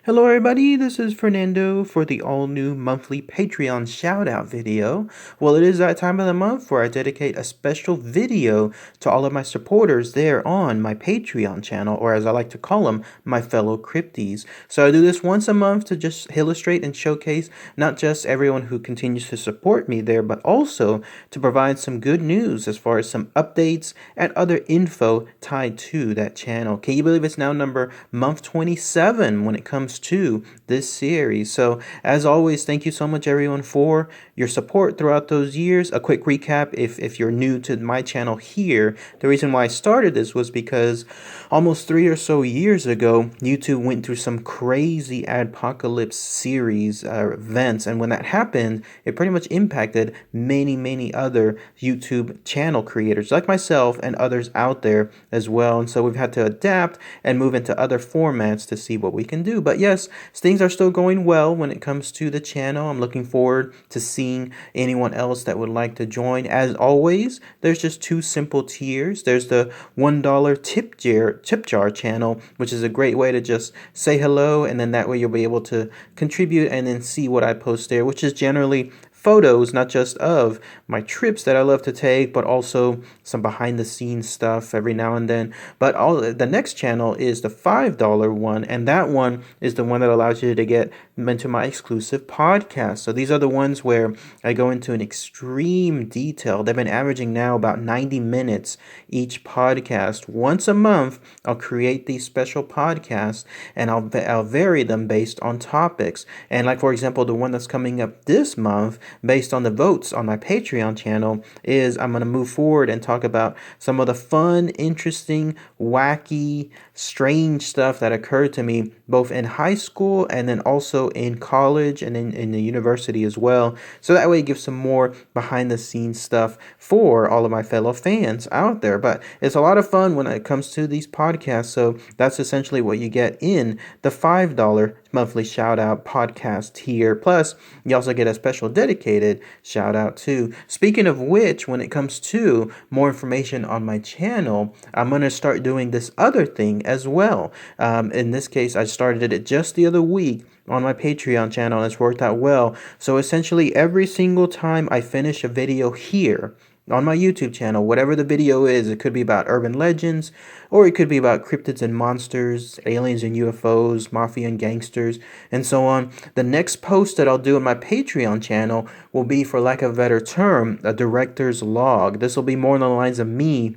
Hello everybody, this is Fernando for the all-new monthly Patreon shout-out video. Well, it is that time of the month where I dedicate a special video to all of my supporters there on my Patreon channel, or as I like to call them, my fellow Crypties. So I do this once a month to just illustrate and showcase not just everyone who continues to support me there, but also to provide some good news as far as some updates and other info tied to that channel. Can you believe it's now month 27 when it comes to this series? So as always, thank you so much everyone for your support throughout those years. A quick recap, if you're new to my channel here, the reason why I started this was because almost 3 or so years ago, YouTube went through some crazy adpocalypse series events, and when that happened, it pretty much impacted many other YouTube channel creators like myself and others out there as well. And so we've had to adapt and move into other formats to see what we can do. But yes, things are still going well when it comes to the channel. I'm looking forward to seeing anyone else that would like to join. As always, there's just two simple tiers. There's the $1 tip jar channel, which is a great way to just say hello, and then that way you'll be able to contribute and then see what I post there, which is generally photos, not just of my trips that I love to take, but also some behind the scenes stuff every now and then. But the next channel is the $5 one, and that one is the one that allows you to get into my exclusive podcast. So these are the ones where I go into an extreme detail. They've been averaging now about 90 minutes each podcast. Once a month, I'll create these special podcasts, and I'll vary them based on topics. And like, for example, the one that's coming up this month, based on the votes on my Patreon channel, is I'm going to move forward and talk about some of the fun, interesting, wacky, strange stuff that occurred to me both in high school and then also in college and in the university as well. So that way it gives some more behind the scenes stuff for all of my fellow fans out there. But it's a lot of fun when it comes to these podcasts. So that's essentially what you get in the $5 monthly shout out podcast tier. Plus, you also get a special dedicated shout out too. Speaking of which, when it comes to more information on my channel, I'm going to start doing this other thing as well. In this case, I started it just the other week on my Patreon channel, and it's worked out well. So essentially, every single time I finish a video here on my YouTube channel, whatever the video is, it could be about urban legends, or it could be about cryptids and monsters, aliens and UFOs, mafia and gangsters, and so on. The next post that I'll do on my Patreon channel will be, for lack of a better term, a director's log. This will be more on the lines of me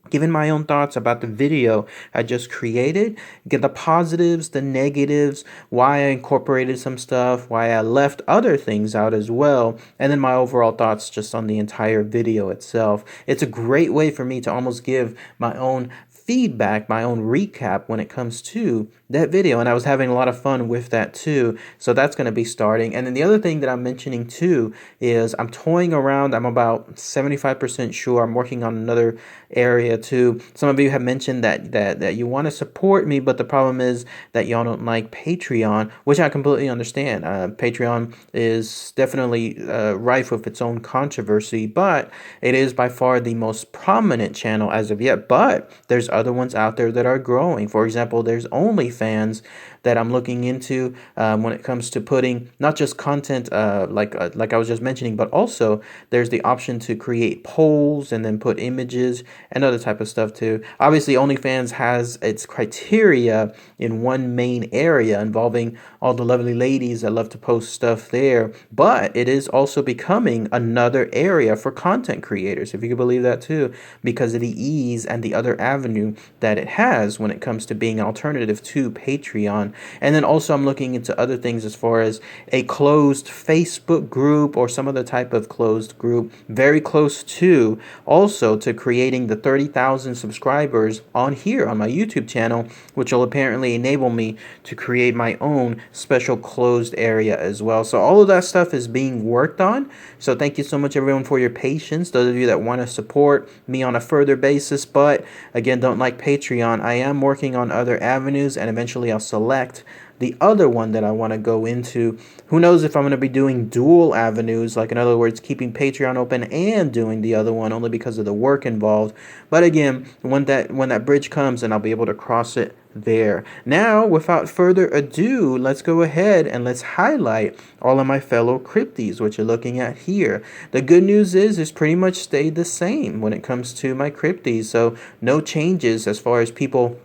giving my own thoughts about the video I just created, get the positives, the negatives, why I incorporated some stuff, why I left other things out as well, and then my overall thoughts just on the entire video itself. It's a great way for me to almost give my own feedback, my own recap when it comes to that video, and I was having a lot of fun with that too. So that's going to be starting. And then the other thing that I'm mentioning too is I'm toying around. I'm about 75% sure I'm working on another area too. Some of you have mentioned that you want to support me, but the problem is that y'all don't like Patreon, which I completely understand. Patreon is definitely rife with its own controversy, but it is by far the most prominent channel as of yet. But there's other ones out there that are growing. For example, there's OnlyFans that I'm looking into when it comes to putting not just content like I was just mentioning, but also there's the option to create polls and then put images and other type of stuff too. Obviously, OnlyFans has its criteria in one main area involving all the lovely ladies that love to post stuff there, but it is also becoming another area for content creators, if you can believe that too, because of the ease and the other avenue that it has when it comes to being an alternative to Patreon. And then also I'm looking into other things as far as a closed Facebook group or some other type of closed group, very close to also to creating the 30,000 subscribers on here on my YouTube channel, which will apparently enable me to create my own special closed area as well. So all of that stuff is being worked on. So thank you so much everyone for your patience, those of you that want to support me on a further basis, but again, don't like Patreon. I am working on other avenues, and eventually I'll select the other one that I want to go into. Who knows if I'm going to be doing dual avenues, like in other words, keeping Patreon open and doing the other one, only because of the work involved. But again, when that bridge comes, then I'll be able to cross it there. Now, without further ado, let's go ahead and let's highlight all of my fellow crypties, which you're looking at here. The good news is it's pretty much stayed the same when it comes to my crypties, so no changes as far as people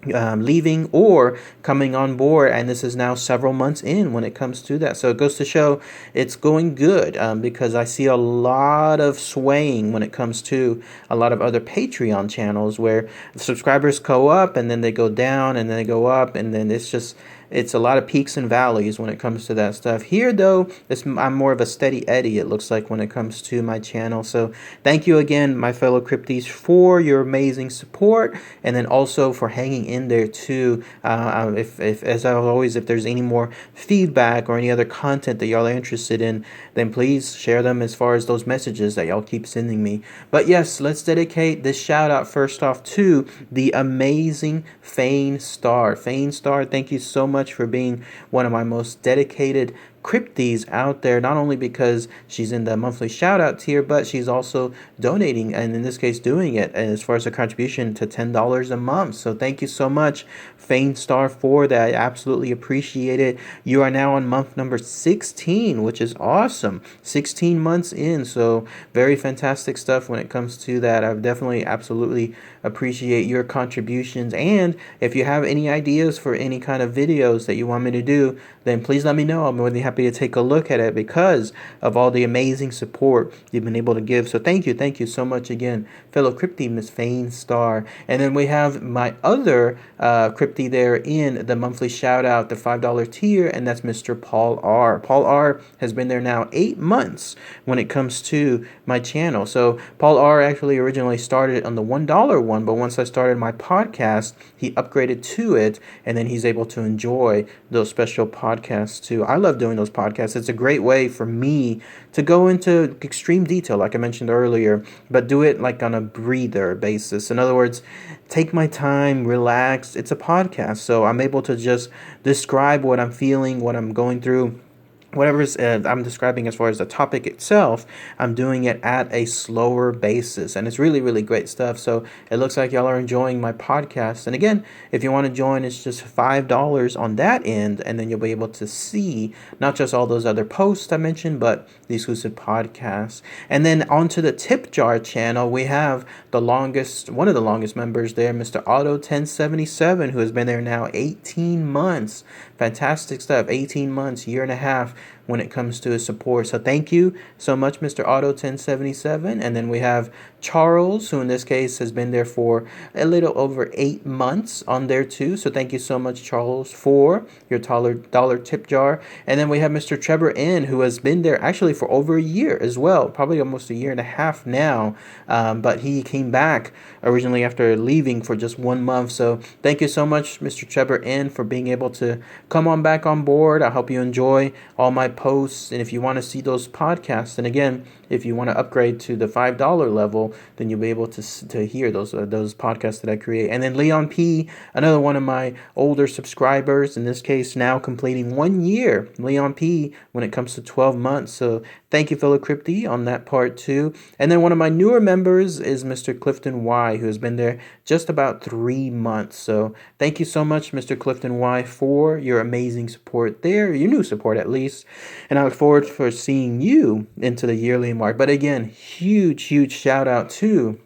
leaving or coming on board, and this is now several months in when it comes to that. So it goes to show it's going good, because I see a lot of swaying when it comes to a lot of other Patreon channels where subscribers go up and then they go down and then they go up, and then it's a lot of peaks and valleys when it comes to that stuff. Here, though, I'm more of a steady Eddie, it looks like, when it comes to my channel. So thank you again, my fellow crypties, for your amazing support, and then also for hanging in there too. If as always, if there's any more feedback or any other content that y'all are interested in, then please share them as far as those messages that y'all keep sending me. But yes, let's dedicate this shout out first off to the amazing Fane Star. Fane Star, thank you so much for being one of my most dedicated crypties out there, not only because she's in the monthly shout out tier, but she's also donating, and in this case doing it as far as a contribution to $10 a month. So thank you so much, Fane Star, for that. I absolutely appreciate it. You are now on month number 16, which is awesome. 16 months in, so very fantastic stuff when it comes to that. I definitely absolutely appreciate your contributions, and if you have any ideas for any kind of videos that you want me to do, then please let me know. I'm more than happy to take a look at it because of all the amazing support you've been able to give. So thank you so much again, fellow cryptie, Miss Fane Star. And then we have my other cryptie there in the monthly shout out, the $5 tier, and that's Mr. Paul R. Paul R has been there now 8 months when it comes to my channel. So Paul R actually originally started on the $1 one, but once I started my podcast, he upgraded to it, and then he's able to enjoy those special podcasts too. I love doing those podcasts. It's a great way for me to go into extreme detail, like I mentioned earlier, but do it like on a breather basis. In other words, take my time, relax. It's a podcast, so I'm able to just describe what I'm feeling, what I'm going through. Whatever I'm describing as far as the topic itself, I'm doing it at a slower basis, and it's really, really great stuff. So it looks like y'all are enjoying my podcast. And again, if you want to join, it's just $5 on that end, and then you'll be able to see not just all those other posts I mentioned, but the exclusive podcasts. And then onto the Tip Jar channel, we have one of the longest members there, Mr. Auto 1077, who has been there now 18 months. Fantastic stuff. 18 months, year and a half when it comes to his support. So thank you so much, Mr. Auto 1077. And then we have Charles, who in this case has been there for a little over 8 months on there too. So thank you so much, Charles, for your dollar tip jar. And then we have Mr. Trevor N, who has been there actually for over a year as well, probably almost a year and a half now. But he came back originally after leaving for just 1 month. So thank you so much, Mr. Trevor N, for being able to come on back on board. I hope you enjoy all my posts, and if you want to see those podcasts, and again, if you want to upgrade to the $5 level, then you'll be able to hear those podcasts that I create. And then Leon P, another one of my older subscribers, in this case now completing 1 year, Leon P, when it comes to 12 months. So thank you, fellow cryptie, on that part too. And then one of my newer members is Mr. Clifton Y, who has been there just about 3 months. So thank you so much, Mr. Clifton Y, for your amazing support there, your new support at least. And I look forward for seeing you into the yearly mark. But again, huge shout out to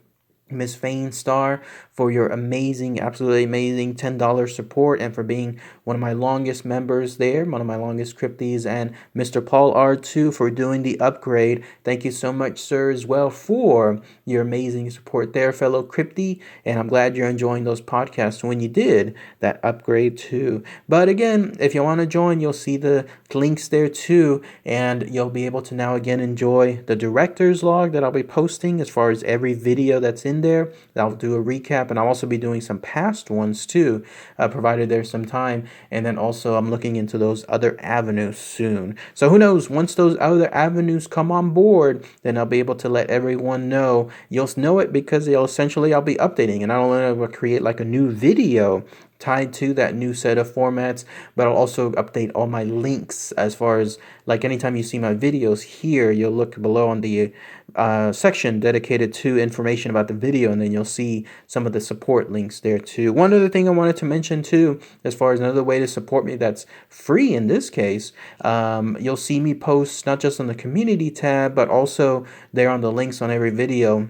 Miss Fane Star for your amazing, absolutely amazing $10 support, and for being one of my longest members there, one of my longest crypties, and Mr. Paul R2 for doing the upgrade. Thank you so much, sir, as well, for your amazing support there, fellow cryptie, and I'm glad you're enjoying those podcasts when you did that upgrade too. But again, if you want to join, you'll see the links there too, and you'll be able to now again enjoy the director's log that I'll be posting as far as every video that's in there. I'll do a recap, and I'll also be doing some past ones too, provided there's some time. And then also I'm looking into those other avenues soon. So who knows, once those other avenues come on board, then I'll be able to let everyone know. You'll know it because I'll be updating, and not only will I create like a new video tied to that new set of formats, but I'll also update all my links as far as like anytime you see my videos here, you'll look below on the section dedicated to information about the video, and then you'll see some of the support links there too. One other thing I wanted to mention too, as far as another way to support me that's free in this case, you'll see me post not just on the community tab, but also there on the links on every video,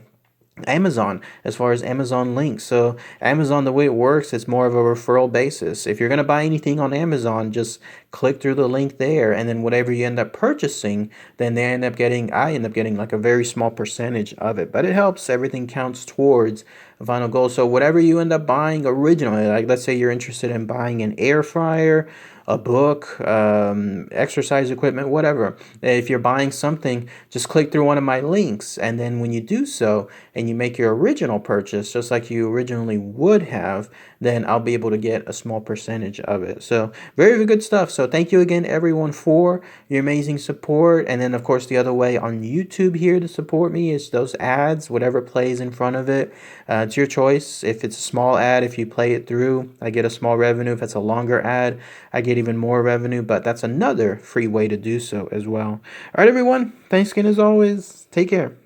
Amazon, as far as Amazon links. So Amazon, the way it works, it's more of a referral basis. If you're going to buy anything on Amazon, just click through the link there, and then whatever you end up purchasing, then I end up getting like a very small percentage of it, but it helps. Everything counts towards a final goal. So whatever you end up buying originally, like let's say you're interested in buying an air fryer, a book, exercise equipment, whatever. If you're buying something, just click through one of my links, and then when you do so and you make your original purchase, just like you originally would have, then I'll be able to get a small percentage of it. So very, very good stuff. So thank you again, everyone, for your amazing support. And then, of course, the other way on YouTube here to support me is those ads, whatever plays in front of it. It's your choice. If it's a small ad, if you play it through, I get a small revenue. If it's a longer ad, I get even more revenue, but that's another free way to do so as well. All right, everyone. Thanks again as always. Take care.